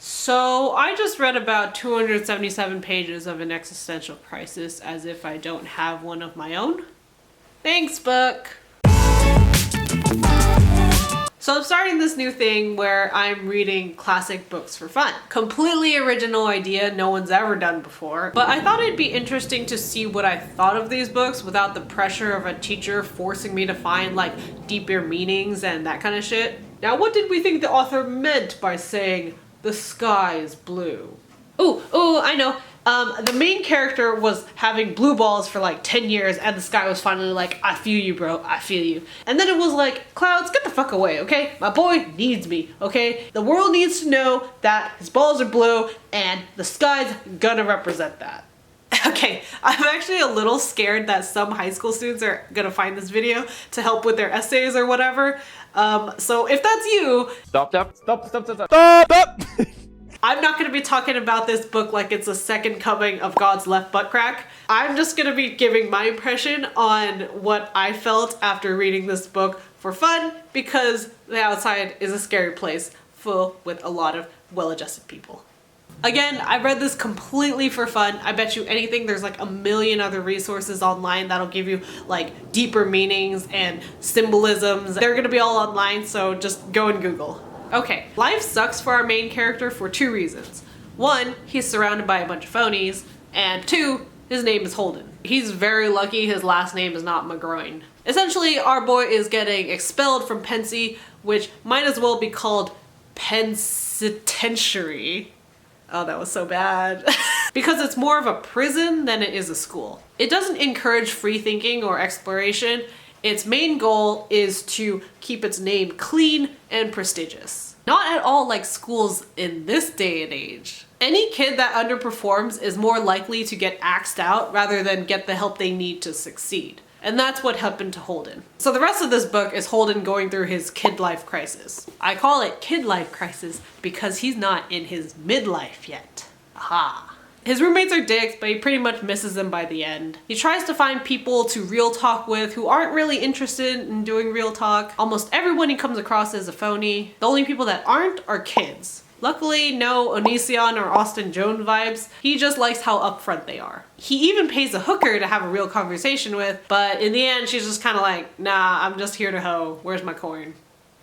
So I just read about 277 pages of an existential crisis as if I don't have one of my own. Thanks, book! So I'm starting this new thing where I'm reading classic books for fun. Completely original idea, no one's ever done before. But I thought it'd be interesting to see what I thought of these books without the pressure of a teacher forcing me to find like deeper meanings and that kind of shit. Now, what did we think the author meant by saying, "The sky is blue"? Ooh, I know. The main character was having blue balls for like 10 years and the sky was finally like, "I feel you, bro, I feel you." And then it was like, "Clouds, get the fuck away, okay? My boy needs me, okay? The world needs to know that his balls are blue and the sky's gonna represent that." Okay, I'm actually a little scared that some high school students are gonna find this video to help with their essays or whatever. So if that's you... Stop. I'm not gonna be talking about this book like it's a second coming of God's left butt crack. I'm just gonna be giving my impression on what I felt after reading this book for fun, because the outside is a scary place full with a lot of well-adjusted people. Again, I read this completely for fun. I bet you anything there's like a million other resources online that'll give you like deeper meanings and symbolisms. They're gonna be all online, so just go and Google. Okay, life sucks for our main character for two reasons. One, he's surrounded by a bunch of phonies, and two, his name is Holden. He's very lucky his last name is not McGroin. Essentially, our boy is getting expelled from Pencey, which might as well be called Penitentiary. Oh, that was so bad. Because it's more of a prison than it is a school. It doesn't encourage free thinking or exploration. Its main goal is to keep its name clean and prestigious. Not at all like schools in this day and age. Any kid that underperforms is more likely to get axed out rather than get the help they need to succeed. And that's what happened to Holden. So the rest of this book is Holden going through his kid life crisis. I call it kid life crisis because he's not in his midlife yet. Aha. His roommates are dicks, but he pretty much misses them by the end. He tries to find people to real talk with who aren't really interested in doing real talk. Almost everyone he comes across is a phony. The only people that aren't are kids. Luckily, no Onision or Austin Jones vibes. He just likes how upfront they are. He even pays a hooker to have a real conversation with, but in the end, she's just kind of like, "Nah, I'm just here to hoe. Where's my corn?"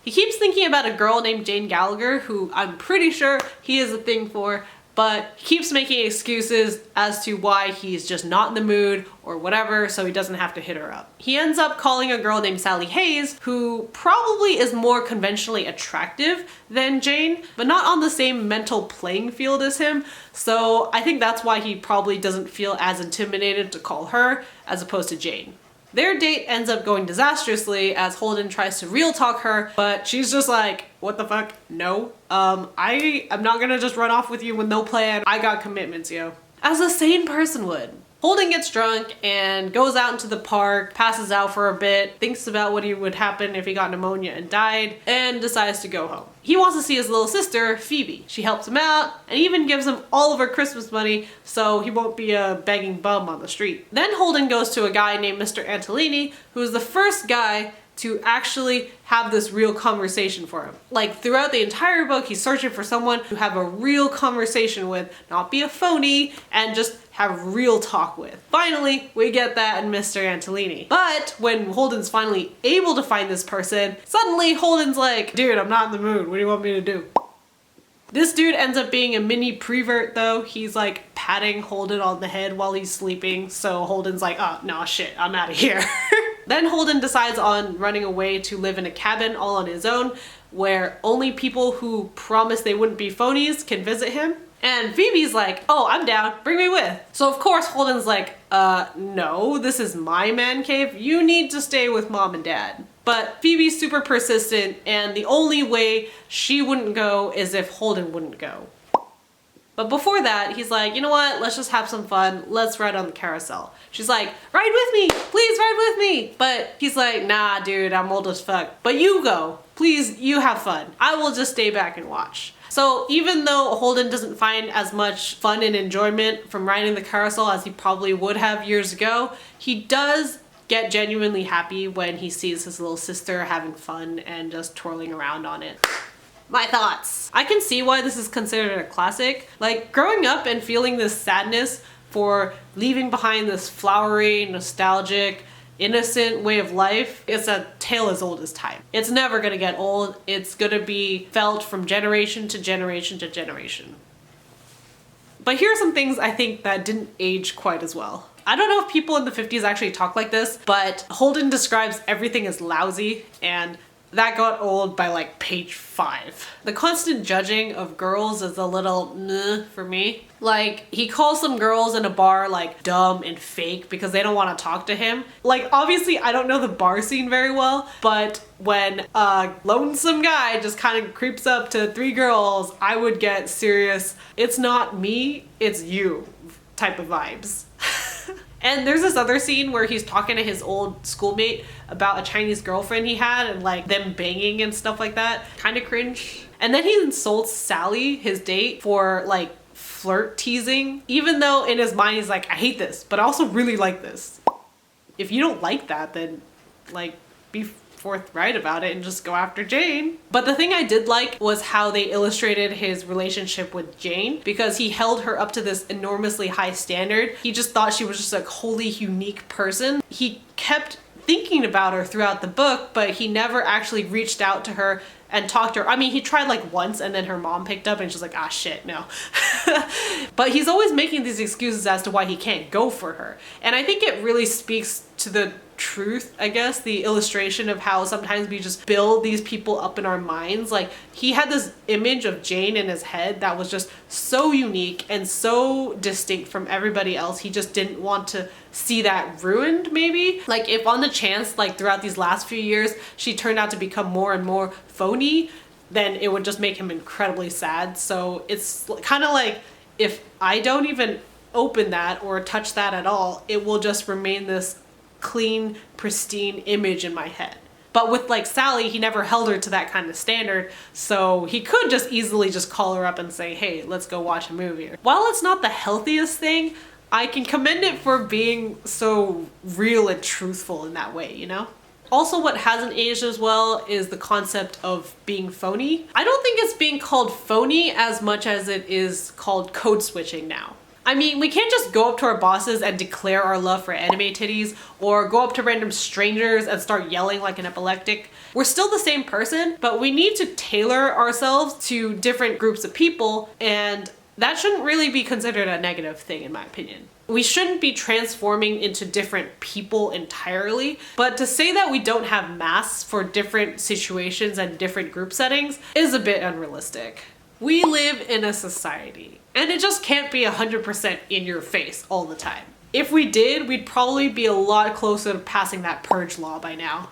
He keeps thinking about a girl named Jane Gallagher, who I'm pretty sure he has a thing for, but he keeps making excuses as to why he's just not in the mood or whatever, so he doesn't have to hit her up. He ends up calling a girl named Sally Hayes, who probably is more conventionally attractive than Jane, but not on the same mental playing field as him, so I think that's why he probably doesn't feel as intimidated to call her as opposed to Jane. Their date ends up going disastrously as Holden tries to real talk her, but she's just like, "What the fuck? No. I'm not gonna just run off with you with no plan. I got commitments, yo." As a sane person would. Holden gets drunk and goes out into the park, passes out for a bit, thinks about what would happen if he got pneumonia and died, and decides to go home. He wants to see his little sister, Phoebe. She helps him out and even gives him all of her Christmas money so he won't be a begging bum on the street. Then Holden goes to a guy named Mr. Antolini, who is the first guy to actually have this real conversation for him. Like throughout the entire book, he's searching for someone to have a real conversation with, not be a phony, and just have real talk with. Finally, we get that in Mr. Antolini. But when Holden's finally able to find this person, suddenly Holden's like, "Dude, I'm not in the mood. What do you want me to do?" This dude ends up being a mini prevert though. He's like patting Holden on the head while he's sleeping. So Holden's like, "Oh, no, shit, I'm out of here." Then Holden decides on running away to live in a cabin all on his own, where only people who promised they wouldn't be phonies can visit him. And Phoebe's like, "Oh, I'm down, bring me with." So of course Holden's like, no, this is my man cave. You need to stay with mom and dad." But Phoebe's super persistent, and the only way she wouldn't go is if Holden wouldn't go. But before that, he's like, "You know what? Let's just have some fun. Let's ride on the carousel." She's like, "Ride with me, please ride with me." But he's like, "Nah, dude, I'm old as fuck. But you go. Please, you have fun. I will just stay back and watch." So even though Holden doesn't find as much fun and enjoyment from riding the carousel as he probably would have years ago, he does get genuinely happy when he sees his little sister having fun and just twirling around on it. My thoughts. I can see why this is considered a classic. Like, growing up and feeling this sadness for leaving behind this flowery, nostalgic, innocent way of life is a tale as old as time. It's never gonna get old. It's gonna be felt from generation to generation to generation. But here are some things I think that didn't age quite as well. I don't know if people in the 50s actually talk like this, but Holden describes everything as lousy, and that got old by like page 5. The constant judging of girls is a little meh for me. Like, he calls some girls in a bar like dumb and fake because they don't want to talk to him. Like, obviously I don't know the bar scene very well, but when a lonesome guy just kind of creeps up to 3 girls, I would get serious, it's not me, it's you type of vibes. And there's this other scene where he's talking to his old schoolmate about a Chinese girlfriend he had and like them banging and stuff like that. Kind of cringe. And then he insults Sally, his date, for like flirt teasing, even though in his mind he's like, I hate this, but I also really like this. If you don't like that, then like be forthright about it and just go after Jane. But the thing I did like was how they illustrated his relationship with Jane, because he held her up to this enormously high standard. He just thought she was just a wholly unique person. He kept thinking about her throughout the book, but he never actually reached out to her and talked to her. I mean, he tried like once and then her mom picked up and she's like, ah shit, no. But he's always making these excuses as to why he can't go for her. And I think it really speaks to the truth, I guess, the illustration of how sometimes we just build these people up in our minds. Like, he had this image of Jane in his head that was just so unique and so distinct from everybody else. He just didn't want to see that ruined, maybe. Like, if on the chance, like throughout these last few years, she turned out to become more and more phony, then it would just make him incredibly sad. So it's kind of like, if I don't even open that or touch that at all, it will just remain this clean, pristine image in my head. But with like Sally, he never held her to that kind of standard, so he could just easily just call her up and say, hey, let's go watch a movie. While it's not the healthiest thing, I can commend it for being so real and truthful in that way, you know? Also, what hasn't aged as well is the concept of being phony. I don't think it's being called phony as much as it is called code switching now. I mean, we can't just go up to our bosses and declare our love for anime titties, or go up to random strangers and start yelling like an epileptic. We're still the same person, but we need to tailor ourselves to different groups of people, and that shouldn't really be considered a negative thing in my opinion. We shouldn't be transforming into different people entirely, but to say that we don't have masks for different situations and different group settings is a bit unrealistic. We live in a society, and it just can't be 100% in your face all the time. If we did, we'd probably be a lot closer to passing that purge law by now.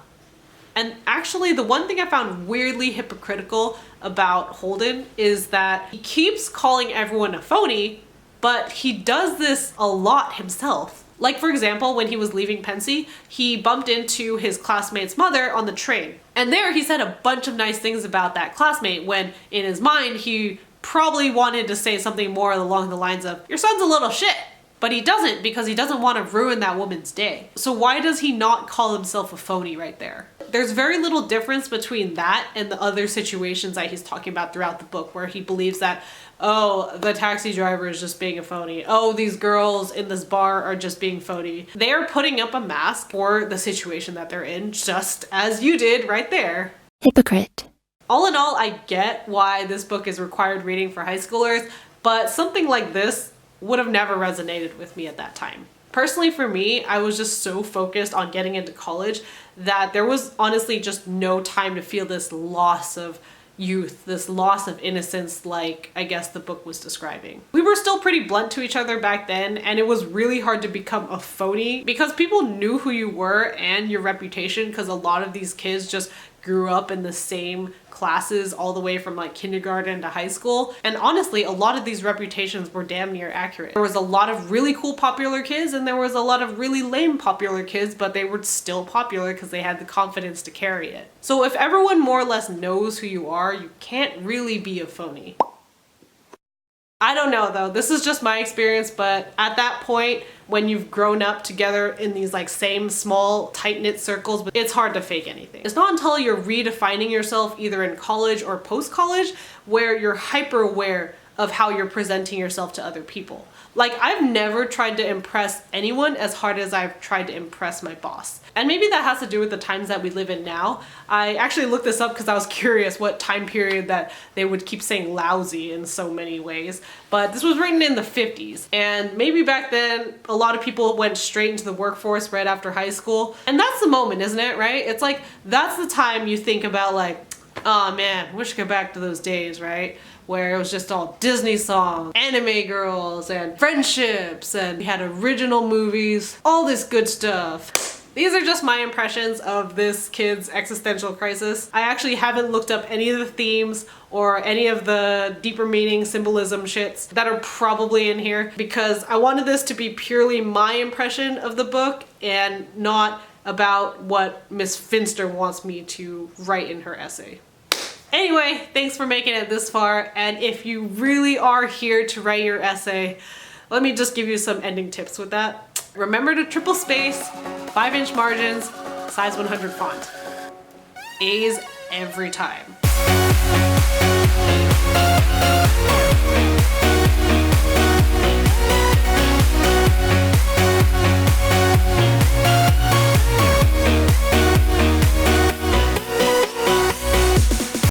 And actually, the one thing I found weirdly hypocritical about Holden is that he keeps calling everyone a phony, but he does this a lot himself. Like, for example, when he was leaving Pencey, he bumped into his classmate's mother on the train. And there he said a bunch of nice things about that classmate, when in his mind he probably wanted to say something more along the lines of, your son's a little shit. But he doesn't, because he doesn't want to ruin that woman's day. So why does he not call himself a phony right there? There's very little difference between that and the other situations that he's talking about throughout the book, where he believes that, oh, the taxi driver is just being a phony. Oh, these girls in this bar are just being phony. They are putting up a mask for the situation that they're in, just as you did right there. Hypocrite. All in all, I get why this book is required reading for high schoolers, but something like this would have never resonated with me at that time. Personally, for me, I was just so focused on getting into college that there was honestly just no time to feel this loss of youth, this loss of innocence, like I guess the book was describing. We were still pretty blunt to each other back then, and it was really hard to become a phony because people knew who you were and your reputation, because a lot of these kids just grew up in the same classes all the way from like kindergarten to high school. And honestly, a lot of these reputations were damn near accurate. There was a lot of really cool popular kids and there was a lot of really lame popular kids, but they were still popular because they had the confidence to carry it. So if everyone more or less knows who you are, you can't really be a phony. I don't know though, this is just my experience, but at that point, when you've grown up together in these like same small tight-knit circles, it's hard to fake anything. It's not until you're redefining yourself either in college or post-college where you're hyper aware of how you're presenting yourself to other people. Like, I've never tried to impress anyone as hard as I've tried to impress my boss. And maybe that has to do with the times that we live in now. I actually looked this up because I was curious what time period that they would keep saying lousy in so many ways. But this was written in the 50s. And maybe back then, a lot of people went straight into the workforce right after high school. And that's the moment, isn't it, right? It's like, that's the time you think about like, oh man, wish I could go back to those days, right? Where it was just all Disney songs, anime girls, and friendships, and we had original movies, all this good stuff. These are just my impressions of this kid's existential crisis. I actually haven't looked up any of the themes or any of the deeper meaning symbolism shits that are probably in here because I wanted this to be purely my impression of the book and not about what Miss Finster wants me to write in her essay. Anyway, thanks for making it this far, and if you really are here to write your essay, let me just give you some ending tips with that. Remember to triple space, 5-inch margins, size 100 font. A's every time.